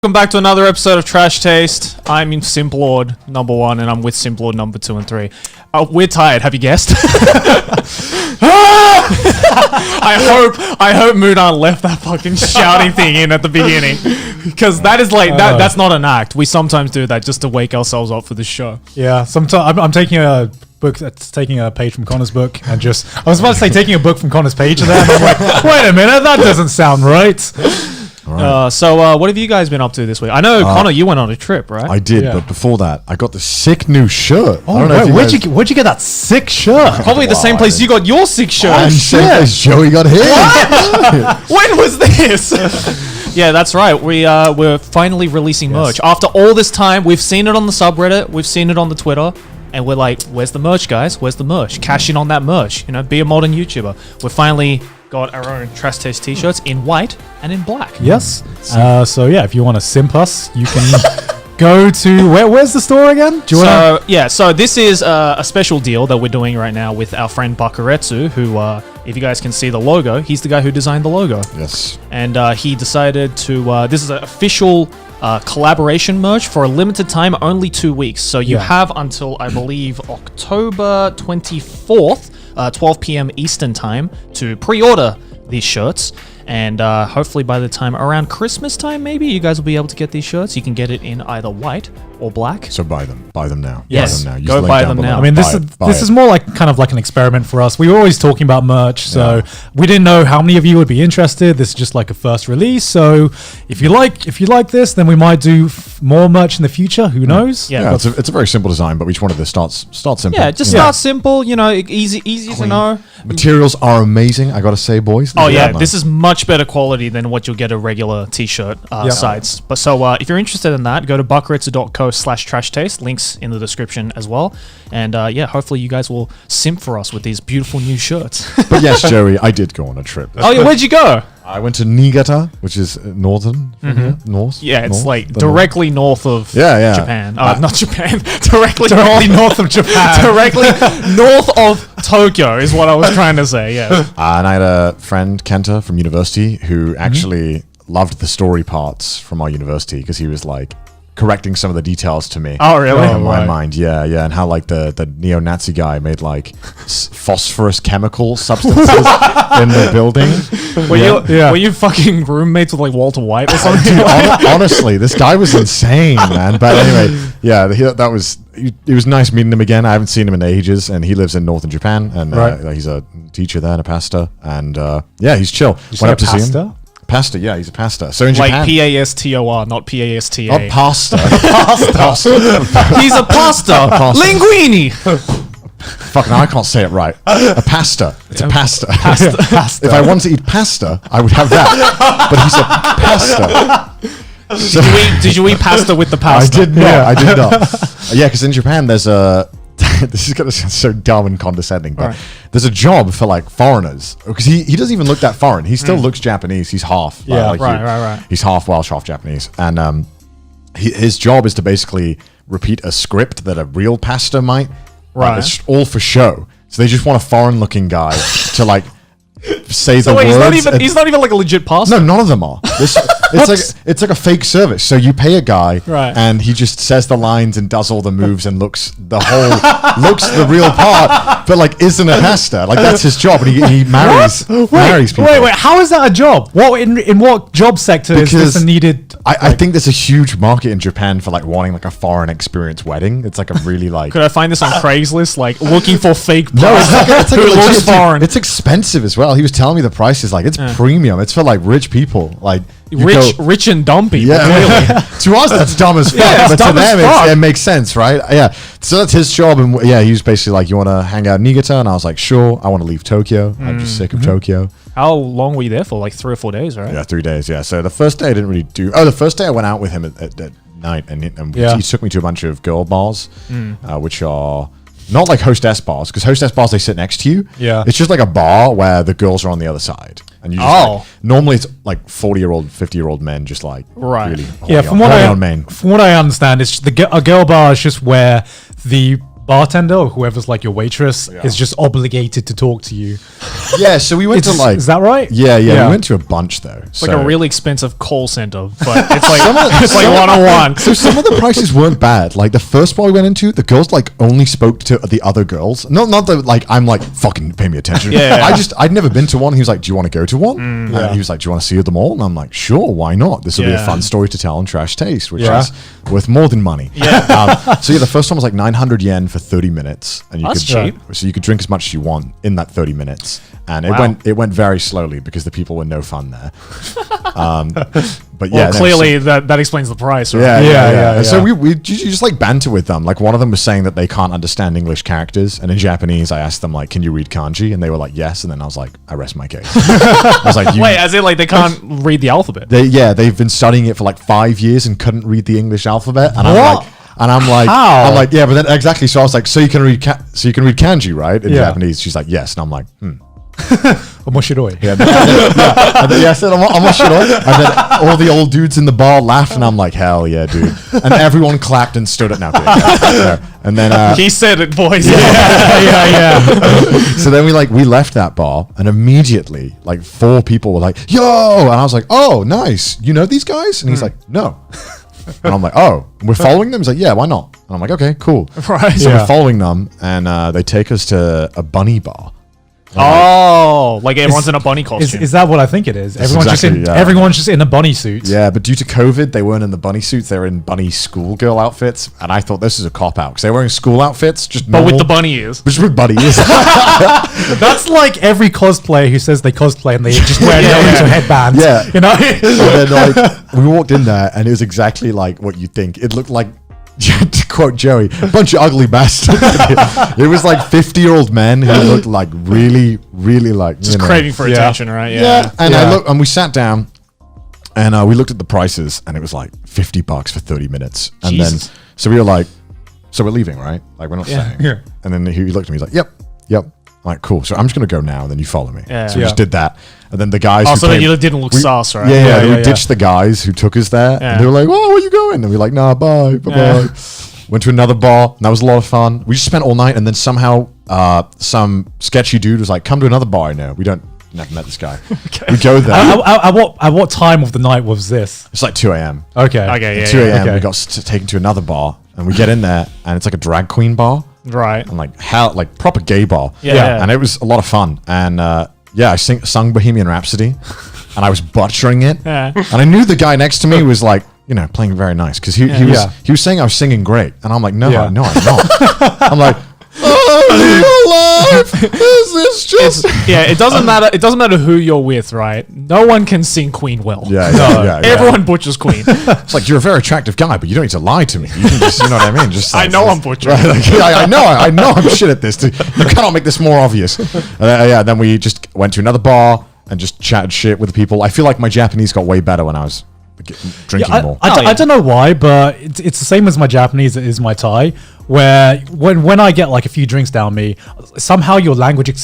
Welcome back to another episode of Trash Taste. I'm in Simplord number 1 and I'm with Simplord number 2 and 3. We're tired, have you guessed? I hope Mudan left that fucking shouting thing in at the beginning. Because that is like, that's not an act. We sometimes do that just to wake ourselves up for the show. Yeah, sometimes I'm taking a book that's taking a page from Connor's book and just, I was about to say taking a book from Connor's page and then I'm like, wait a minute, that doesn't sound right. Right. So what have you guys been up to this week? I know, Connor, you went on a trip, right? I did, but before that, I got the sick new shirt. Oh, right. Where'd you get that sick shirt? Probably the same place you got your sick shirt. And same place Joey got his. When was this? Yeah, that's right. We're finally releasing merch. After all this time, we've seen it on the subreddit, we've seen it on the Twitter, and we're like, where's the merch, guys? Where's the merch? Cash in on that merch. You know, be a modern YouTuber. We're finally got our own Trash Taste t-shirts in white and in black. Yes. So yeah, if you want to simp us, you can go to where's the store again? So this is a special deal that we're doing right now with our friend Bakuretsu, who if you guys can see the logo, he's the guy who designed the logo. Yes. And he decided to this is an official collaboration merch for a limited time, only 2 weeks. So you have until, I believe, October 24th, 12 p.m. Eastern time to pre-order these shirts. And hopefully by the time around Christmas time, maybe you guys will be able to get these shirts. You can get it in either white or black. So buy them now. Yes, buy them now. go buy them now. I mean, this is more like kind of like an experiment for us. We were always talking about merch, so we didn't know how many of you would be interested. This is just like a first release. So if you like this, then we might do more merch in the future. Who knows? Yeah, it's a very simple design, but we just wanted to start simple. Yeah, just start simple. You know, easy to know. Materials are amazing. I gotta say, boys. This is much better quality than what you'll get at regular t-shirt sites. But so if you're interested in that, go to buckaretsu.co/trash taste. Links in the description as well. And hopefully you guys will simp for us with these beautiful new shirts. But yes, Joey, I did go on a trip. Where'd you go? I went to Niigata, which is northern from here. North. Yeah, it's like directly north of Japan. Not Japan. Directly north of Japan. Directly north of Tokyo is what I was trying to say. Yeah. And I had a friend, Kenta, from university, who actually loved the story parts from our university because he was like correcting some of the details to me. Oh, really? In my mind, yeah. And how like the neo-Nazi guy made like phosphorus chemical substances in the building. Were you fucking roommates with like Walter White or something? Dude, honestly, this guy was insane, man. But anyway, it was nice meeting him again. I haven't seen him in ages, and he lives in northern Japan, and he's a teacher there and a pastor, and he's chill. Went up to see him. Pastor, yeah, he's a pastor. So in Japan, like Pastor, not Pasta. Not pasta. He's a pasta. Linguini. Fuck, now I can't say it right. A pasta. It's a pasta. Pasta. If I wanted to eat pasta, I would have that. But he's a pasta. Did you eat pasta with the pasta? I did not. I did not. Yeah, because in Japan there's a. This is gonna sound so dumb and condescending, but there's a job for like foreigners because he doesn't even look that foreign. He still looks Japanese. He's half. Right. He's half Welsh, half Japanese, and his job is to basically repeat a script that a real pastor might. Right. It's all for show. So they just want a foreign-looking guy to like say the words. He's not even like a legit pastor. No, none of them are. It's like a fake service. So you pay a guy, and he just says the lines and does all the moves and looks the real part, but like isn't a pastor. Like that's his job, and he marries people. Wait, how is that a job? What in what job sector is this a needed? I think there's a huge market in Japan for like wanting like a foreign experience wedding. It's like a really like. Could I find this on Craigslist? Like looking for fake. No, it's like who looks foreign. It's expensive as well. He was telling me the price is like it's premium. It's for like rich people, like rich and dumb people. Yeah, really. To us that's dumb as fuck, but to them it makes sense, right? Yeah. So that's his job, and he was basically like, "You want to hang out in Niigata?" And I was like, "Sure." I want to leave Tokyo. I'm just sick of Tokyo. How long were you there for? Like 3 or 4 days, right? Yeah, 3 days. Yeah. So the first day I didn't really do. Oh, the first day I went out with him at night, and he took me to a bunch of girl bars, which are. Not like hostess bars, because hostess bars, they sit next to you. Yeah. It's just like a bar where the girls are on the other side. And you just normally it's like 40-year-old, 50-year-old men just like really from what I understand, it's a girl bar is just where the bartender or whoever's like your waitress is just obligated to talk to you. Yeah, so we went to like... Is that right? Yeah, we went to a bunch though. It's like a really expensive call center, but it's like it's like one-on-one. So some of the prices weren't bad. Like the first bar we went into, the girls like only spoke to the other girls. Not that like I'm like fucking pay me attention. I'd never been to one. He was like, "Do you want to go to one?" And he was like, "Do you want to see them all?" And I'm like, "Sure, why not? This will be a fun story to tell on Trash Taste, which is worth more than money." So the first one was like 900 yen for 30 minutes, and That's cheap. So you could drink as much as you want in that 30 minutes, and Wow. it went very slowly because the people were no fun there. But yeah, Well, clearly that explains the price, right? Yeah. And so yeah. we just like banter with them. Like one of them was saying that they can't understand English characters, and in Japanese, I asked them like, "Can you read kanji?" And they were like, "Yes." And then I was like, "I rest my case." I was like, Wait, as in like they can't read the alphabet? they've been studying it for like 5 years and couldn't read the English alphabet." And What? I'm like, How? I'm like, yeah, but then exactly. So I was like, so you can read kanji, right? In Yeah. Japanese. She's like, yes, and I'm like, Omoshiroi. Yeah, I said, I'm not sure. And then all the old dudes in the bar laughed, and I'm like, hell yeah, dude. And everyone clapped and stood it now. And then He said it, boys. so then we left that bar, and immediately like 4 people were like, yo, and I was like, oh, nice. You know these guys? And he's like, no. And I'm like, oh, we're following them? He's like, yeah, why not? And I'm like, okay, cool. Right. So Yeah. we're following them, and they take us to a bunny bar. Oh, like everyone's in a bunny costume. Is that what I think it is? exactly, yeah. Everyone's just in a bunny suit. Yeah, but due to COVID, they weren't in the bunny suits. They were in bunny schoolgirl outfits. And I thought this is a cop-out because they're wearing school outfits, just but with normal- the bunny ears. Just with bunny ears. That's like every cosplayer who says they cosplay and they just wear Naruto headbands. Yeah. You know? And then, like, we walked in there, and it was exactly like what you think. It looked like, to quote Joey, a bunch of ugly bastards. It was like 50-year-old men who looked like really, really like Just craving for attention, right? Yeah. And Yeah. I looked, and we sat down, and we looked at the prices, and it was like $50 for 30 minutes. And Jesus. then, so we were like, so we're leaving, right? Like, we're not staying. Yeah. And then he looked at me, he's like, yep. I'm like, cool. So I'm just going to go now, and then you follow me. Yeah. So we Yeah. just did that. And then the guys Oh, who so then came- you didn't look sus, right? Yeah, Yeah, we yeah. ditched the guys who took us there. Yeah. And they were like, oh, where you going? And we were like, nah, bye. Yeah. Went to another bar, and that was a lot of fun. We just spent all night, and then somehow some sketchy dude was like, come to another bar I know. Never met this guy. We go there. At what time of the night was this? It's like 2 a.m. Okay. Okay, yeah. 2 a.m. okay. We got taken to another bar, and we get in there, and it's like a drag queen bar. Right. And like proper gay bar. Yeah. And it was a lot of fun. And I sung Bohemian Rhapsody, and I was butchering it. Yeah. And I knew the guy next to me was like, playing very nice because he was saying I was singing great, and I'm like, no, Yeah. I'm not. I'm like, oh, alive. Is this just? It doesn't matter. It doesn't matter who you're with, right? No one can sing Queen well. Yeah. Everyone butchers Queen. It's like, you're a very attractive guy, but you don't need to lie to me. You can just, you know what I mean? Just I know I'm butchering. Right, like, I know I'm shit at this. You cannot make this more obvious. Then we just went to another bar and just chatted shit with the people. I feel like my Japanese got way better when I was drinking more. I don't know why, but it's the same as my Japanese is my Thai. Where when I get like a few drinks down me, somehow your language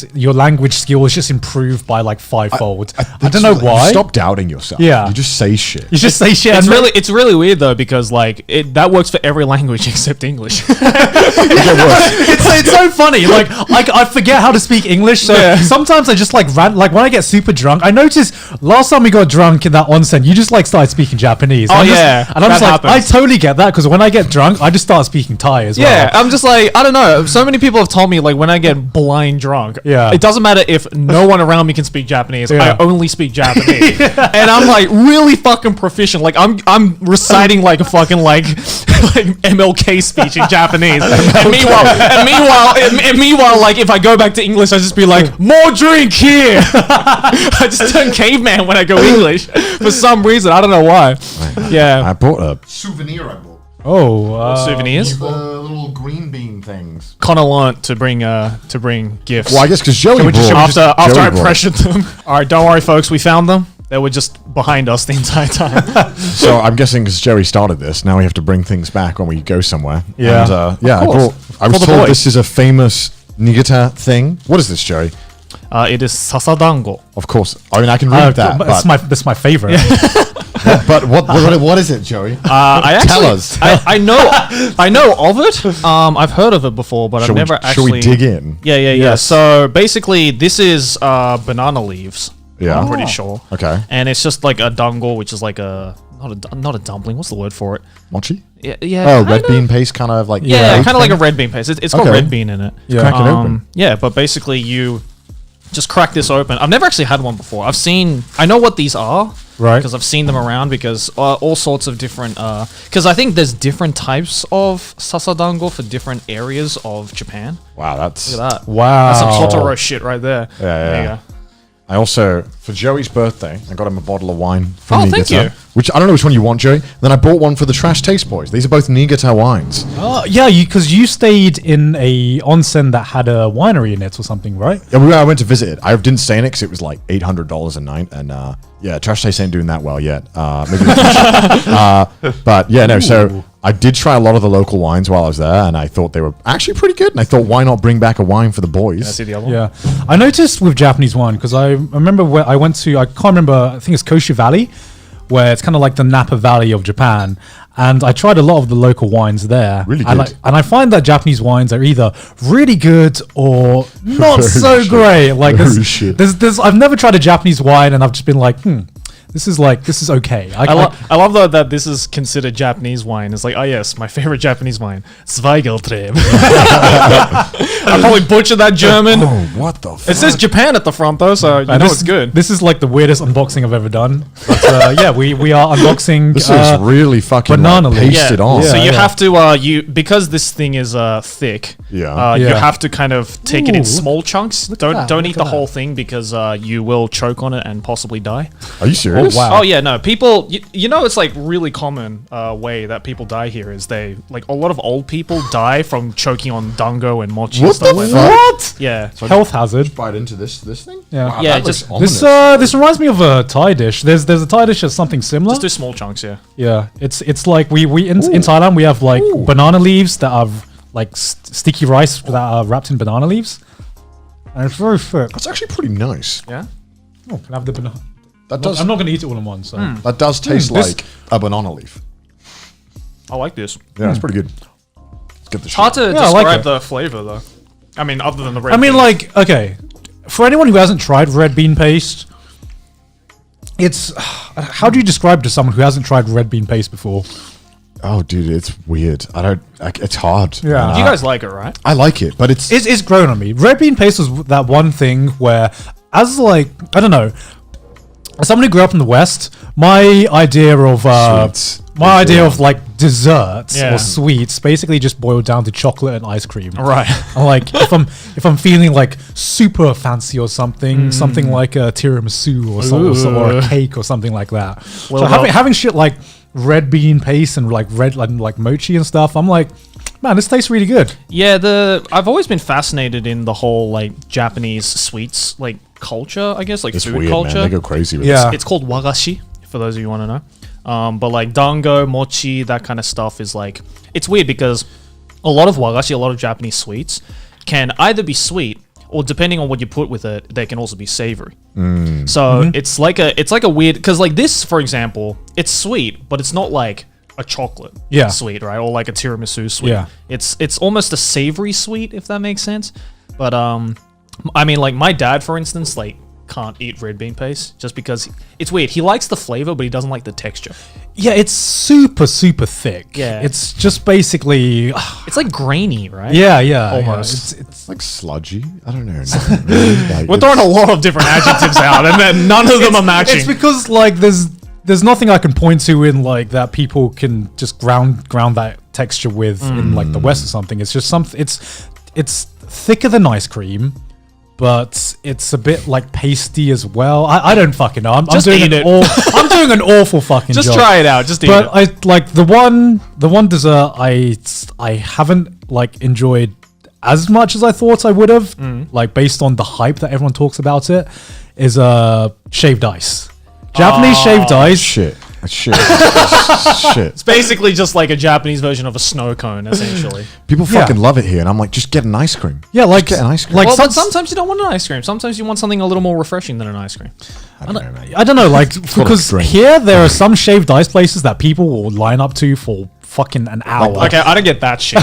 skills just improve by like 5-fold. I don't know why. Stop doubting yourself. Yeah. You just say shit. You just say shit. It's really weird though because like that works for every language except English. it's so funny. Like I forget how to speak English, so Yeah. sometimes I just like like when I get super drunk. I noticed last time we got drunk in that onsen, you just like started speaking Japanese. Oh, I'm just- yeah, and I'm just that like, happens. I totally get that because when I get drunk, I just start speaking Thai as well. Yeah, I'm just like, I don't know. So many people have told me, like, when I get blind drunk, Yeah. it doesn't matter if no one around me can speak Japanese. Yeah. I only speak Japanese, and I'm like really fucking proficient. Like, I'm reciting like a fucking like MLK speech in Japanese. And meanwhile, like if I go back to English, I just be like, more drink here. I just turn caveman when I go English for some reason. I don't know why. Yeah. I bought a souvenir. Souvenirs. Little green bean things. Connor learnt to bring gifts. Well, I guess because Joey brought. after I Joey brought. pressured them. All right, don't worry, folks. We found them. They were just behind us the entire time. So I'm guessing because Joey started this, now we have to bring things back when we go somewhere. Yeah. And, I course. was For the told boys. this is a famous Niigata thing. What is this, Joey? It is sasadango. Of course. I mean, I can read that. That's my favorite. But what is it, Joey? I actually, Tell us. I know of it. I've heard of it before, but I've never actually. Shall we dig in? Yeah. Yes. So basically, this is banana leaves. Yeah. I'm pretty sure. Okay. And it's just like a dango, which is like not a dumpling. What's the word for it? Mochi? Yeah. Oh, kind red of. bean paste, kind of like. Yeah, oat kind of like a thing? red bean paste. It's got Okay. red bean in it. Yeah. Crack it open. Yeah, but basically you just crack this open. I've never actually had one before. I know what these are. Right. Because I've seen them around because all sorts of different, because I think there's different types of sasadango for different areas of Japan. Wow, that's. Look at that. Wow. That's some Totoro shit right there. Yeah. There you go. I also, for Joey's birthday, I got him a bottle of wine from Oh, Niigata. thank you. Which, I don't know which one you want, Joey. Then I bought one for the Trash Taste Boys. These are both Niigata wines. Yeah, because you stayed in a onsen that had a winery in it or something, right? Yeah, I went to visit it. I didn't stay in it because it was like $800 a night. And yeah, Trash Taste ain't doing that well yet. Maybe in the future. But yeah, no, so I did try a lot of the local wines while I was there. And I thought they were actually pretty good. And I thought, why not bring back a wine for the boys? Can I see the other one? Yeah. I noticed with Japanese wine, because I remember where I went to, I can't remember, I think it's Koshu Valley, where it's kind of like the Napa Valley of Japan. And I tried a lot of the local wines there. Really and good. And I find that Japanese wines are either really good or not Very so shit. great. Like Very shit. there's I've never tried a Japanese wine and I've just been like, this is okay. I love though that this is considered Japanese wine. It's like, oh yes, my favorite Japanese wine, Zweigeltreb. I probably butchered that German. Oh, what the fuck? It says Japan at the front though, so you know it's good. This is like the weirdest unboxing I've ever done. But yeah, we are unboxing. This is really fucking banana like, leaf. pasted Yeah. on. So Yeah, you yeah. have to because this thing is thick. Yeah. You Yeah. have to kind of take it in Ooh, small chunks. at Don't that, don't look eat the at whole that. thing because you will choke on it and possibly die. Are you serious? wow. Oh yeah, no. People, you know, it's like really common way that people die here is they like a lot of old people die from choking on dango and mochi. and What stuff the like fuck? that. Yeah. Health hazard. Bite into this thing? Yeah. Wow, Yeah, that looks just- ominous. This reminds me of a Thai dish. There's a Thai dish that's something similar. Just do small chunks, yeah. Yeah, it's like we in Thailand we have like banana leaves that are like sticky rice that are wrapped in banana leaves, and it's very thick. That's actually pretty nice. Yeah. Oh, can I have the banana? That does I'm not going to eat it all in one. So that does taste this- like a banana leaf. I like this. Yeah, it's pretty good. Let's get the Hard to Yeah, I like describe it. the flavor though. I mean, other than the red. I mean, bean. like, okay, for anyone who hasn't tried red bean paste, it's how do you describe to someone who hasn't tried red bean paste before? Oh, dude, it's weird. It's hard. Yeah. you guys like it, right? I like it, but it's It's grown on me. Red bean paste was that one thing where, as like, I don't know, as someone who grew up in the West, my idea of Sweets. my idea of like desserts Yeah. or sweets basically just boiled down to chocolate and ice cream. Right. And like if I'm feeling like super fancy or something, something like a tiramisu or a cake or something like that. Well, so having shit like red bean paste and like like mochi and stuff, I'm like, man, this tastes really good. Yeah, I've always been fascinated in the whole like Japanese sweets like culture, I guess, like it's food weird, culture. man. They go crazy with Yeah. this. It's called wagashi for those of you who want to know. But like dango, mochi, that kind of stuff is like it's weird because a lot of wagashi, a lot of Japanese sweets can either be sweet or depending on what you put with it, they can also be savory. So it's like a weird because like this, for example, it's sweet, but it's not like a chocolate Yeah. sweet, right? Or like a tiramisu sweet. Yeah. It's almost a savory sweet, if that makes sense. But I mean, like my dad, for instance, like can't eat red bean paste just because it's weird. He likes the flavor, but he doesn't like the texture. Yeah, it's super thick. Yeah. It's just basically It's like grainy, right? yeah. Almost. It's like sludgy. I don't know. Not really. Like, We're throwing a lot of different adjectives out, and then none of them are matching. It's because like there's nothing I can point to in like that people can just ground that texture with in like the West or something. It's just something. It's thicker than ice cream, but it's a bit like pasty as well. I don't fucking know. I'm doing eat it. I'm doing an awful fucking Just job. try it out. Just eat But it. I like the one dessert I haven't like enjoyed as much as I thought I would have, like based on the hype that everyone talks about it, is shaved ice. Japanese shaved ice. shit. Shit. Shit. It's basically just like a Japanese version of a snow cone, essentially. People fucking love it here, and I'm like, just get an ice cream. Yeah, like Just get an ice cream. like Well, some- but sometimes you don't want an ice cream. Sometimes you want something a little more refreshing than an ice cream. I don't know, man. I don't know, like called a because drink. here there are some shaved ice places that people will line up to for fucking an hour. Okay, I don't get that shit.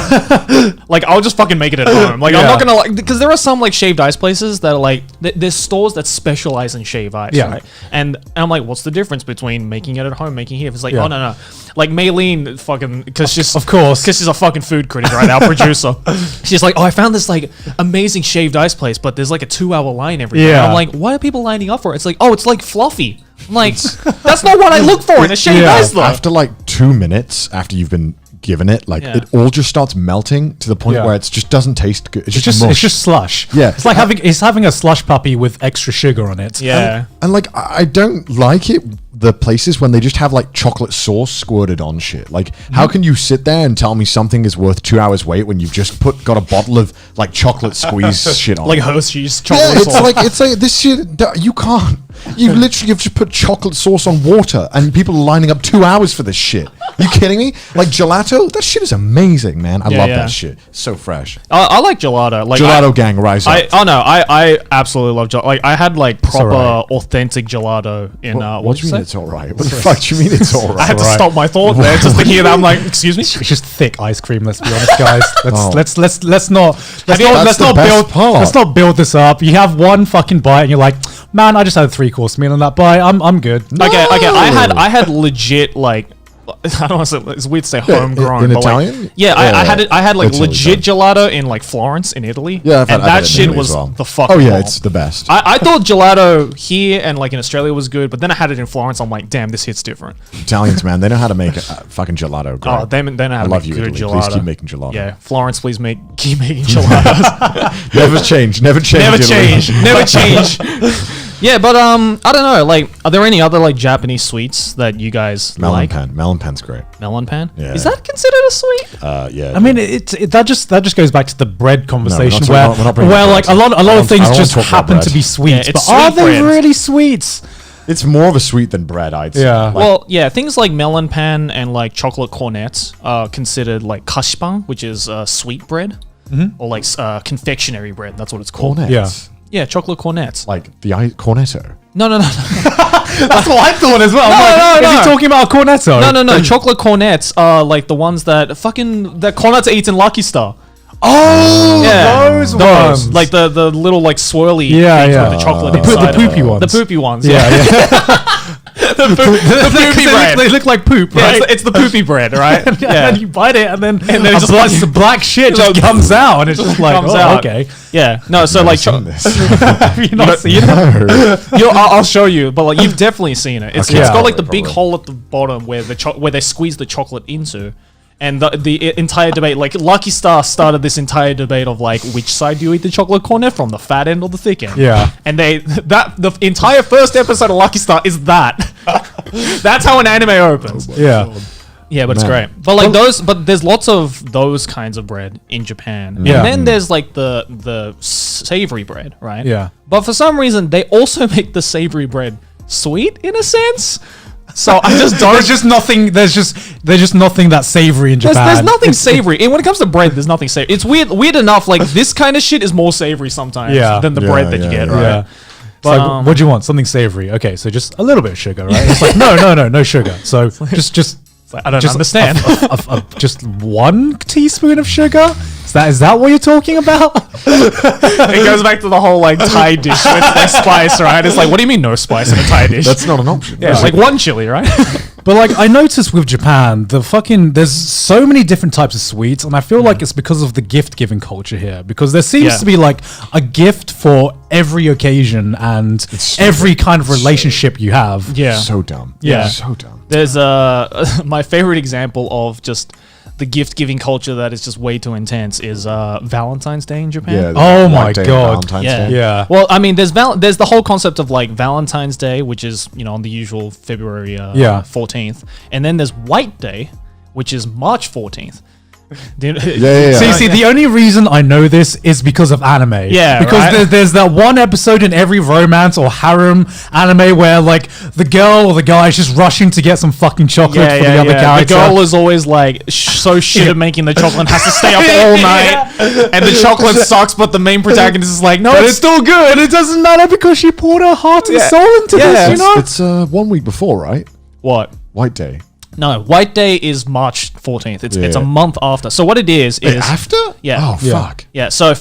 Like, I'll just fucking make it at home. Like, I'm Yeah. not gonna like because there are some like shaved ice places that are like there's stores that specialize in shaved ice, Yeah. right? And I'm like, what's the difference between making it at home, making it here? It's like, Yeah. oh no, like Maylene, fucking because she's of course. because she's a fucking food critic, right? Our producer. She's like, oh, I found this like amazing shaved ice place, but there's like a 2-hour line every day. Yeah. I'm like, why are people lining up for it? It's like, oh, it's like fluffy. I'm like, that's not what I look for in a shaved Yeah. ice though. After like 2 minutes after you've been given it, like Yeah. it all just starts melting to the point Yeah. where it just doesn't taste good. It's it's just just mush. it's just slush. Yeah. It's like having a slush puppy with extra sugar on it. Yeah. And like I don't like it, the places when they just have like chocolate sauce squirted on shit. Like how can you sit there and tell me something is worth 2 hours wait when you've just got a bottle of like chocolate squeeze shit on Like it? Hershey's Yeah, chocolate sauce. it's like this shit. You can't. You've just put chocolate sauce on water, and people are lining up 2 hours for this shit. You kidding me? Like gelato, that shit is amazing, man. I Yeah, love yeah. that shit. So fresh. I like gelato. Like Gelato gang, rise up. I absolutely love gelato. Like I had like proper alright. authentic gelato in what do you say? mean it's all right? What the fuck do you mean it's all I had right? to stop my thought there just to hear that. I'm like, excuse me. It's just thick ice cream. Let's be honest, guys. Oh. Let's not That's the best build part. let's not build this up. You have one fucking bite and you're like, man, I just had a 3-course meal on that bite. I'm good. Okay, I had legit like. I don't want to say it's weird to say homegrown. in but like- Italian? yeah, I had it. I had like Italy, legit gelato in like Florence in Italy. Yeah, and I've had that it in shit Italy was as well. the fucking. Oh yeah, bomb. it's the best. I thought gelato here and like in Australia was good, but then I had it in Florence. I'm like, damn, this hits different. Italians, man, they know how to make fucking gelato. Great. Oh, they know how I to love make you, good Italy. gelato. Please keep making gelato. Yeah, Florence, please keep making gelatos. Never change. Never change. Never Italy. change. Never change. Yeah, but I don't know. Like, are there any other like Japanese sweets that you guys Melon like? pan. Melon pan's great. Melon pan. Yeah. Is that considered a sweet? Yeah. I mean, that just goes back to the bread conversation we're not bringing where up like bread. a lot I of don't- things I don't just talk about happen to bread. be sweets, Yeah, but it's are sweet they bread. really sweets? it's more of a sweet than bread, I'd say. Yeah. Like, Well, yeah, things like melon pan and like chocolate cornets are considered like kashipan, which is sweet bread, or like confectionery bread. That's what it's called. cornets. Yeah. Yeah, chocolate cornets. Like the cornetto. No. That's what I thought as well. No, Is no. he talking about a cornetto? No. Chocolate cornets are like the ones that cornets eats in Lucky Star. Oh, Yeah, those ones. like the little like swirly Yeah, things yeah. with the chocolate The inside. poopy of it. ones. The poopy ones. Yeah, Yeah, yeah. the poopy bread. They look like poop, Yeah, right? it's the poopy bread, right? Yeah. And you bite it, and then then a it's just black, like- the black shit just comes out, and it's just like, comes oh, out. okay. Yeah. No, so like Seen this. Have you not seen it? No. I'll show you, but like you've definitely seen it. It's, Okay. it's Yeah. got like the big Probably. hole at the bottom where where they squeeze the chocolate into, and the entire debate, like Lucky Star started this entire debate of like which side do you eat the chocolate cornet from, the fat end or the thick end? Yeah. And the entire first episode of Lucky Star is that. That's how an anime opens. Yeah. Yeah, but it's Man. great. But like but there's lots of those kinds of bread in Japan. Yeah. And then there's like the savory bread, right? Yeah. But for some reason they also make the savory bread sweet in a sense. So I just don't There's just nothing. There's just nothing that's savory in Japan. there's nothing savory. And when it comes to bread, there's nothing savory. It's weird enough, like this kind of shit is more savory sometimes Yeah. than the Yeah, bread that you yeah, get, yeah. right? Yeah. But, But what do you want? Something savory. Okay, so just a little bit of sugar, right? It's like no sugar. So just I don't just understand. just 1 teaspoon of sugar. Is that what you're talking about? It goes back to the whole like Thai dish with like spice, right? It's like, what do you mean no spice in a Thai dish? That's not an option. yeah, it's like one chili, right? But like I noticed with Japan, there's so many different types of sweets, and I feel like it's because of the gift giving culture here. Because there seems Yeah. to be like a gift for every occasion and so every kind of relationship you have. Yeah. So dumb. Yeah. So dumb. There's my favorite example of just the gift giving culture that is just way too intense is Valentine's Day in Japan. Yeah. Oh my White Day, God. Valentine's Yeah. Day. Yeah. Well, I mean, there's the whole concept of like Valentine's Day, which is on the usual February Yeah. 14th, and then there's White Day, which is March 14th. Yeah. See, the only reason I know this is because of anime. Yeah, because right? there's that one episode in every romance or harem anime where like the girl or the guy is just rushing to get some fucking chocolate for the other character. The girl is always like so shit at making the chocolate and has to stay up all night, and the chocolate sucks. But the main protagonist is like, no, but it's still good. It doesn't matter because she poured her heart and soul into this. You know. It's 1 week before, right? What? White Day. No, White Day is March 14th. It's a month after. So what it is After? Yeah. Oh, fuck. Yeah. So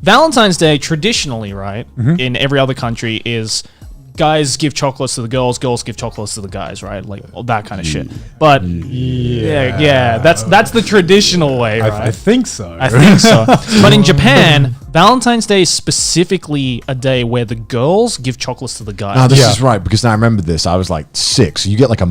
Valentine's Day traditionally, right, in every other country is guys give chocolates to the girls give chocolates to the guys, right? Like all that kind of shit. But yeah, that's the traditional way, right? I think so. I think so. But in Japan, Valentine's Day is specifically a day where the girls give chocolates to the guys. No, this is right, because now I remember this. I was like 6. You get like a